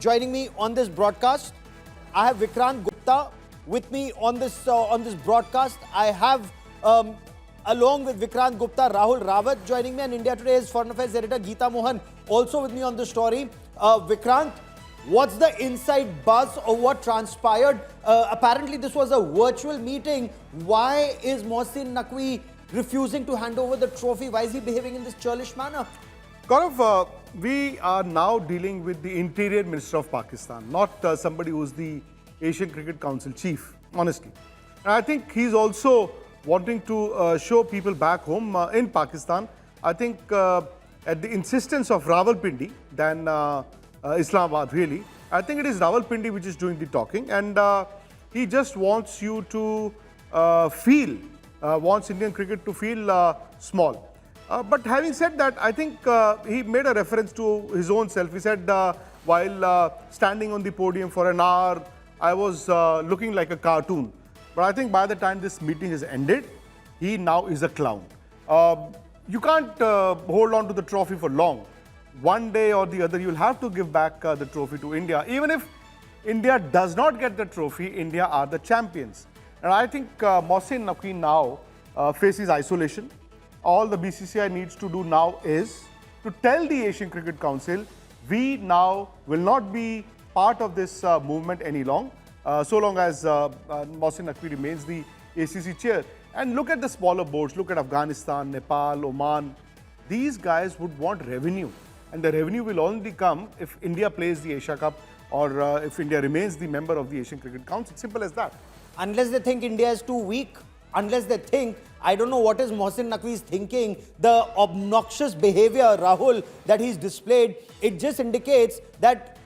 Joining me on this broadcast, I have Vikrant Gupta with me on this broadcast. I have, along with Vikrant Gupta, Rahul Rawat joining me, and India Today's Foreign Affairs editor Geeta Mohan also with me on the story. Vikrant, what's the inside buzz of what transpired? Apparently, this was a virtual meeting. Why is Mohsin Naqvi refusing to hand over the trophy? Why is he behaving in this churlish manner? Gaurav, we are now dealing with the Interior Minister of Pakistan, not somebody who's the Asian Cricket Council chief, honestly. And I think he's also wanting to show people back home in Pakistan, I think at the insistence of Rawalpindi than Islamabad, really. I think it is Rawalpindi which is doing the talking, and he just wants you to wants Indian cricket to feel small. But having said that, I think he made a reference to his own self. He said, while standing on the podium for an hour, I was looking like a cartoon. But I think by the time this meeting has ended, he now is a clown. You can't hold on to the trophy for long. One day or the other, you'll have to give back the trophy to India. Even if India does not get the trophy, India are the champions. And I think Mohsin Naqvi now faces isolation. All the Bcci needs to do now is to tell the Asian Cricket Council, we now will not be part of this movement any long, so long as Mohsin Naqvi remains the ACC chair. And look at the smaller boards, look at Afghanistan, Nepal, Oman. These guys would want revenue, and the revenue will only come if India plays the Asia Cup or if India remains the member of the Asian Cricket Council. Simple as that. Unless they think India is too weak, unless they think, I don't know what is Mohsin Naqvi's thinking, the obnoxious behavior, Rahul, that he's displayed, it just indicates that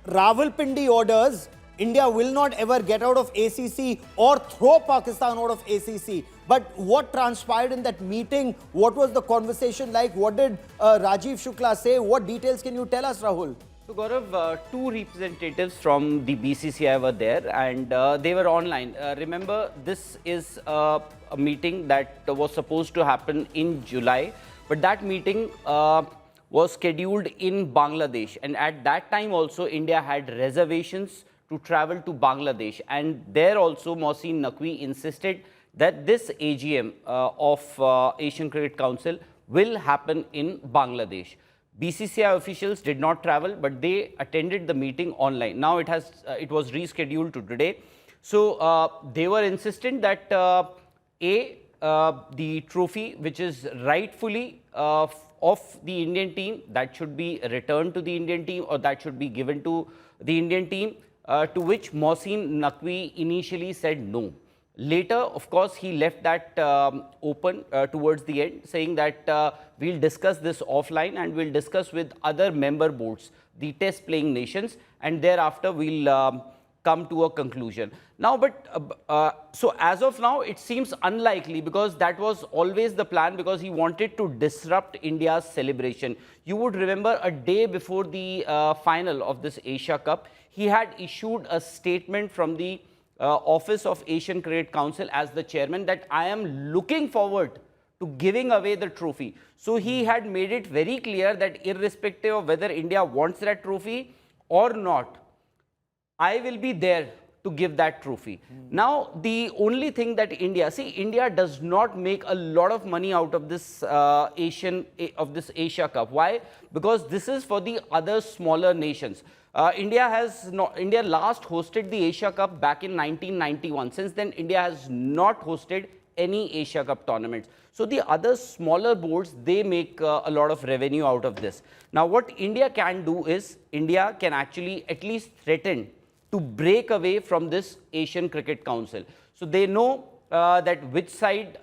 Rawalpindi orders, India will not ever get out of ACC or throw Pakistan out of ACC. But what transpired in that meeting? What was the conversation like? What did Rajiv Shukla say? What details can you tell us, Rahul? So Gaurav, two representatives from the BCCI were there, and they were online. Remember, this is a meeting that was supposed to happen in July, but that meeting was scheduled in Bangladesh, and at that time also India had reservations to travel to Bangladesh, and there also Mohsin Naqvi insisted that this AGM of Asian Cricket Council will happen in Bangladesh. BCCI officials did not travel, but they attended the meeting online. Now it was rescheduled to today. So they were insistent that the trophy, which is rightfully of the Indian team, that should be returned to the Indian team, or that should be given to the Indian team, to which Mohsin Naqvi initially said no. Later, of course, he left that open towards the end, saying that we'll discuss this offline and we'll discuss with other member boards, the test playing nations, and thereafter we'll come to a conclusion. Now, so as of now, it seems unlikely, because that was always the plan, because he wanted to disrupt India's celebration. You would remember a day before the final of this Asia Cup, he had issued a statement from the Office of Asian Cricket Council as the chairman that I am looking forward to giving away the trophy. So he had made it very clear that irrespective of whether India wants that trophy or not, I will be there to give that trophy. Now, the only thing that India does not make a lot of money out of this Asia Cup. Why? Because this is for the other smaller nations. India last hosted the Asia Cup back in 1991. Since then, India has not hosted any Asia Cup tournaments. So the other smaller boards, they make a lot of revenue out of this. Now, what India can do is, India can actually at least threaten to break away from this Asian Cricket Council. So they know that which side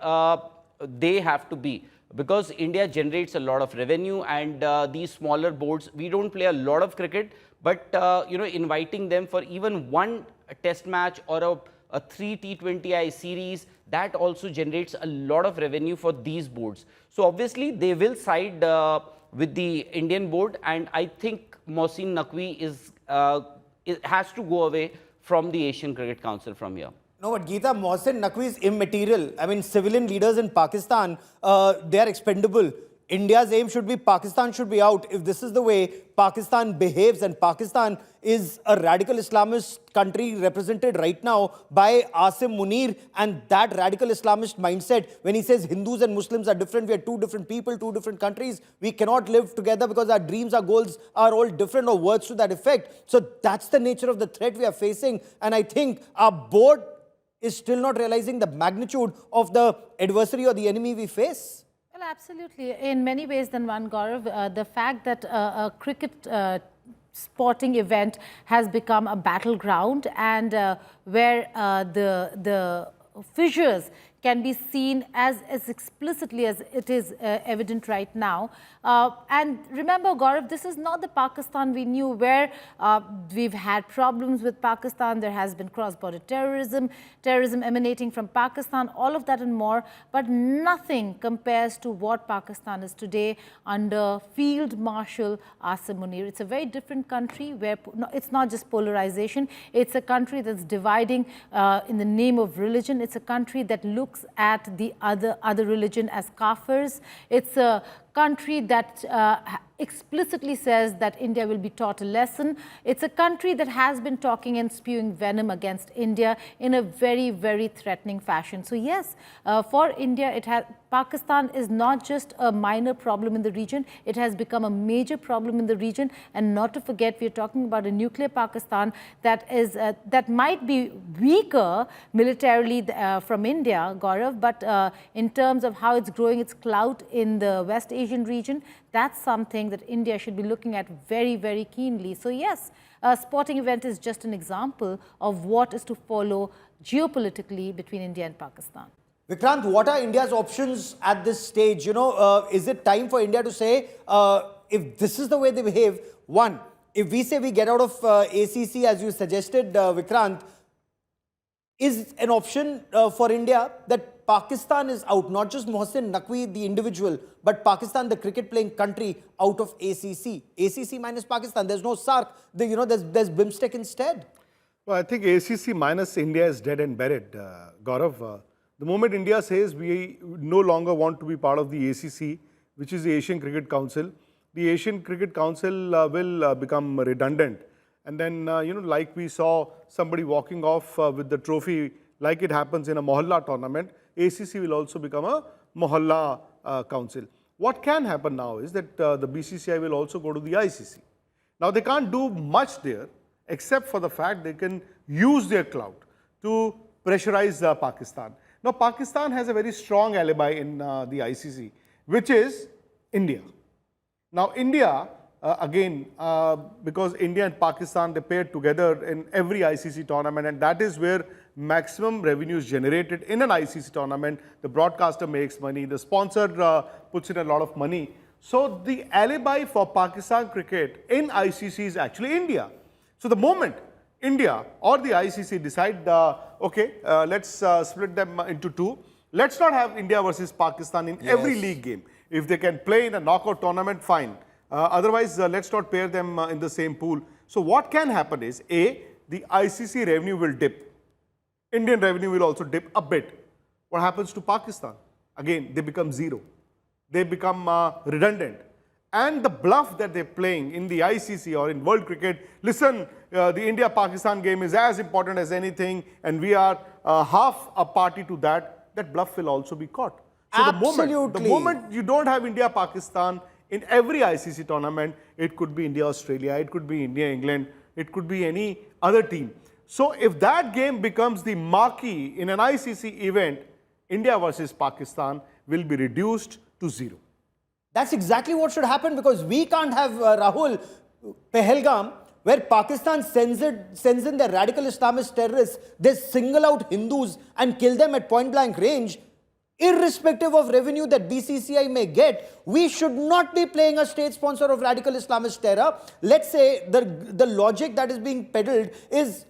they have to be, because India generates a lot of revenue, and these smaller boards, we don't play a lot of cricket, but inviting them for even one test match or a 3 T20I series, that also generates a lot of revenue for these boards. So obviously they will side with the Indian board, and I think Mohsin Naqvi has to go away from the Asian Cricket Council from here. No, but Geeta, Mohsin Naqvi is immaterial. I mean, civilian leaders in Pakistan, they are expendable. India's aim should be Pakistan should be out. If this is the way Pakistan behaves, and Pakistan is a radical Islamist country represented right now by Asim Munir, and that radical Islamist mindset, when he says Hindus and Muslims are different, we are two different people, two different countries, we cannot live together because our dreams, our goals are all different, or words to that effect. So that's the nature of the threat we are facing. And I think our board is still not realizing the magnitude of the adversary or the enemy we face. Well, absolutely. In many ways than one, Gaurav, the fact that a cricket sporting event has become a battleground, and where the fissures can be seen as explicitly as it is evident right now. And remember, Gaurav, this is not the Pakistan we knew, where we've had problems with Pakistan. There has been cross-border terrorism, terrorism emanating from Pakistan, all of that and more. But nothing compares to what Pakistan is today under Field Marshal Asim Munir. It's a very different country where it's not just polarization. It's a country that's dividing in the name of religion. It's a country that looks at the other religion as kafirs. It's a country that explicitly says that India will be taught a lesson. It's a country that has been talking and spewing venom against India in a very, very threatening fashion. So yes, for India, Pakistan is not just a minor problem in the region. It has become a major problem in the region. And not to forget, we're talking about a nuclear Pakistan that might be weaker militarily from India, Gaurav, but in terms of how it's growing its clout in the West Asian region, that's something that India should be looking at very, very keenly. So yes, a sporting event is just an example of what is to follow geopolitically between India and Pakistan. Vikrant, what are India's options at this stage? You know, is it time for India to say, if this is the way they behave, one, if we say we get out of ACC, as you suggested, Vikrant, is an option for India that Pakistan is out, not just Mohsin Naqvi, the individual, but Pakistan, the cricket-playing country, out of ACC. ACC minus Pakistan. There's no SARC. There's BIMSTEC instead. Well, I think ACC minus India is dead and buried, Gaurav. The moment India says we no longer want to be part of the ACC, which is the Asian Cricket Council, the Asian Cricket Council will become redundant. And then, like we saw somebody walking off with the trophy, like it happens in a Mohalla tournament, ACC will also become a Mohalla council. What can happen now is that the BCCI will also go to the ICC. Now, they can't do much there, except for the fact they can use their clout to pressurize Pakistan. Now, Pakistan has a very strong alibi in the ICC, which is India. Now, India, again, because India and Pakistan, they paired together in every ICC tournament, and that is where maximum revenue is generated in an ICC tournament. The broadcaster makes money, the sponsor puts in a lot of money. So, the alibi for Pakistan cricket in ICC is actually India. So, the moment India or the ICC decide, okay, let's split them into two. Let's not have India versus Pakistan in every league game. If they can play in a knockout tournament, fine. Otherwise, let's not pair them in the same pool. So what can happen is, A, the ICC revenue will dip. Indian revenue will also dip a bit. What happens to Pakistan? Again, they become zero. They become redundant. And the bluff that they're playing in the ICC or in world cricket, listen, the India-Pakistan game is as important as anything, and we are half a party to that, that bluff will also be caught. So the moment you don't have India-Pakistan in every ICC tournament, it could be India-Australia, it could be India-England, it could be any other team. So if that game becomes the marquee in an ICC event, India versus Pakistan will be reduced to zero. That's exactly what should happen, because we can't have, Rahul, Pahalgam, where Pakistan sends in their radical Islamist terrorists, they single out Hindus and kill them at point-blank range. Irrespective of revenue that BCCI may get, we should not be playing a state sponsor of radical Islamist terror. Let's say the logic that is being peddled is,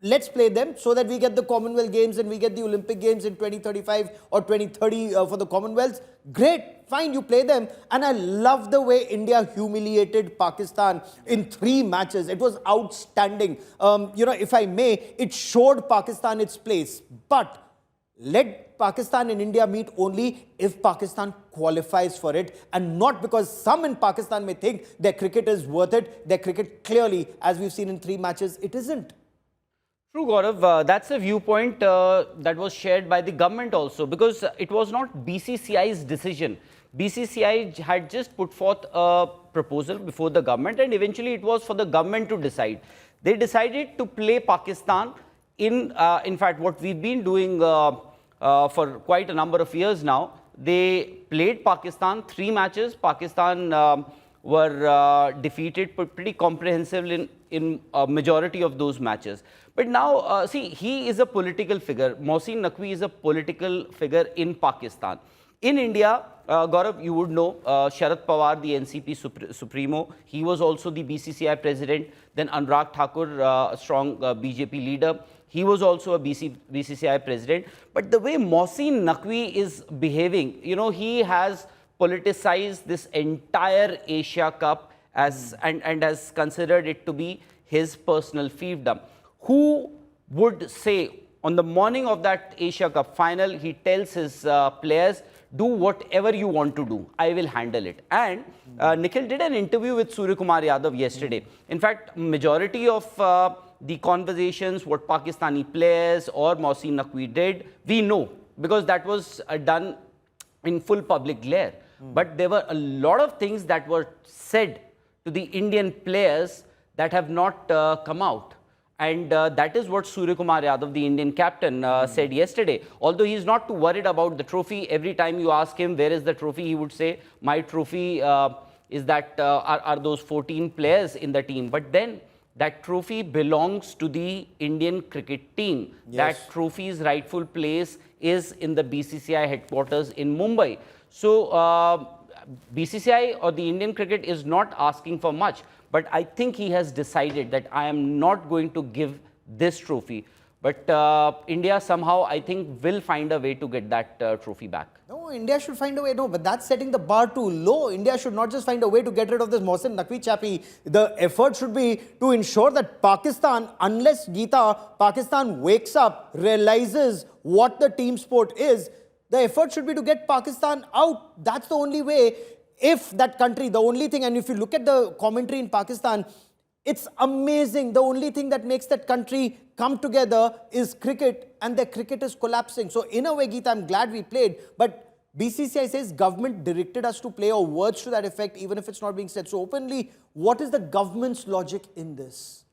let's play them so that we get the Commonwealth Games and we get the Olympic Games in 2035 or 2030 for the Commonwealth. Great, fine, you play them. And I love the way India humiliated Pakistan in 3 matches. It was outstanding. If I may, it showed Pakistan its place. But let Pakistan and India meet only if Pakistan qualifies for it, and not because some in Pakistan may think their cricket is worth it. Their cricket clearly, as we've seen in 3 matches, it isn't. True, Gaurav. That's a viewpoint that was shared by the government also, because it was not BCCI's decision. BCCI had just put forth a proposal before the government, and eventually it was for the government to decide. They decided to play Pakistan in fact, what we've been doing for quite a number of years now. They played Pakistan 3 matches. Pakistan were defeated pretty comprehensively in a majority of those matches. But now, see, he is a political figure. Mohsin Naqvi is a political figure in Pakistan. In India, Gaurav, you would know Sharad Pawar, the NCP Supremo. He was also the BCCI president. Then Anurag Thakur, a strong BJP leader. He was also a BCCI president. But the way Mohsin Naqvi is behaving, you know, he has politicized this entire Asia Cup and has considered it to be his personal fiefdom. Who would say on the morning of that Asia Cup final, he tells his players, do whatever you want to do, I will handle it. And Nikhil did an interview with Surya Kumar Yadav yesterday. In fact, majority of the conversations, what Pakistani players or Mohsin Naqvi did, we know, because that was done in full public glare. But there were a lot of things that were said to the Indian players that have not come out. And that is what Surya Kumar Yadav, the Indian captain, said yesterday. Although he is not too worried about the trophy, every time you ask him, where is the trophy, he would say, my trophy is that are those 14 players in the team. But then that trophy belongs to the Indian cricket team. Yes. That trophy's rightful place is in the BCCI headquarters in Mumbai. So BCCI or the Indian cricket is not asking for much. But I think he has decided that I am not going to give this trophy. But India somehow, I think, will find a way to get that trophy back. No, India should find a way. No, but that's setting the bar too low. India should not just find a way to get rid of this Mohsin Naqvi chappy. The effort should be to ensure that Pakistan, unless Pakistan wakes up, realizes what the team sport is, the effort should be to get Pakistan out. That's the only way. If that country, the only thing, and if you look at the commentary in Pakistan, it's amazing. The only thing that makes that country come together is cricket, and their cricket is collapsing. So in a way, Geeta, I'm glad we played, but BCCI says government directed us to play, or words to that effect, even if it's not being said so openly. What is the government's logic in this?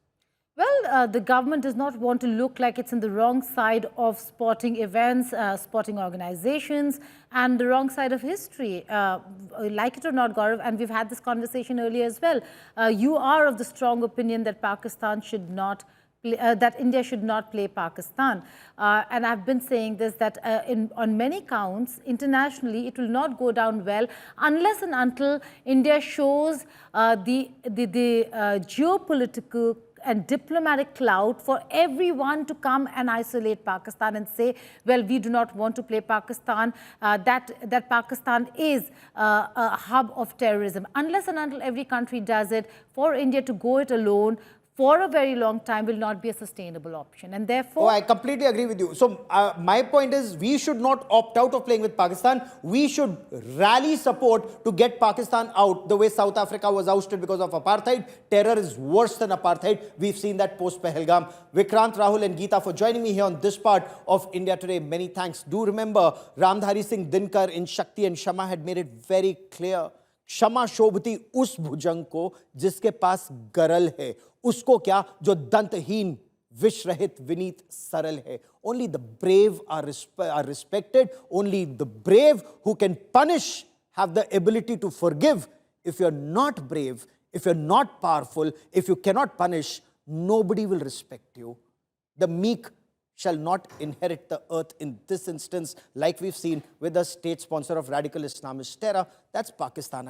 Well, the government does not want to look like it's in the wrong side of sporting events, sporting organizations, and the wrong side of history. Like it or not, Gaurav, and we've had this conversation earlier as well, you are of the strong opinion that Pakistan should not play, that India should not play Pakistan. And I've been saying this, that on many counts, internationally, it will not go down well unless and until India shows the geopolitical and diplomatic clout for everyone to come and isolate Pakistan and say, well, we do not want to play Pakistan, that Pakistan is a hub of terrorism. Unless and until every country does it, for India to go it alone for a very long time will not be a sustainable option. And therefore... Oh, I completely agree with you. So my point is, we should not opt out of playing with Pakistan. We should rally support to get Pakistan out, the way South Africa was ousted because of apartheid. Terror is worse than apartheid. We've seen that post-Pahalgam. Vikrant, Rahul and Geeta for joining me here on this part of India Today. Many thanks. Do remember, Ramdhari Singh Dinkar in Shakti and Shama had made it very clear. क्षमा शोभती उस भुजंग को जिसके पास गरल है, उसको क्या जो दंतहीन विष रहित विनीत सरल है. Only the brave are respected. Only the brave who can punish have the ability to forgive. If you're not brave, if you're not powerful, if you cannot punish, nobody will respect you. The meek shall not inherit the earth in this instance, like we've seen with the state sponsor of radical Islamist terror. That's Pakistan.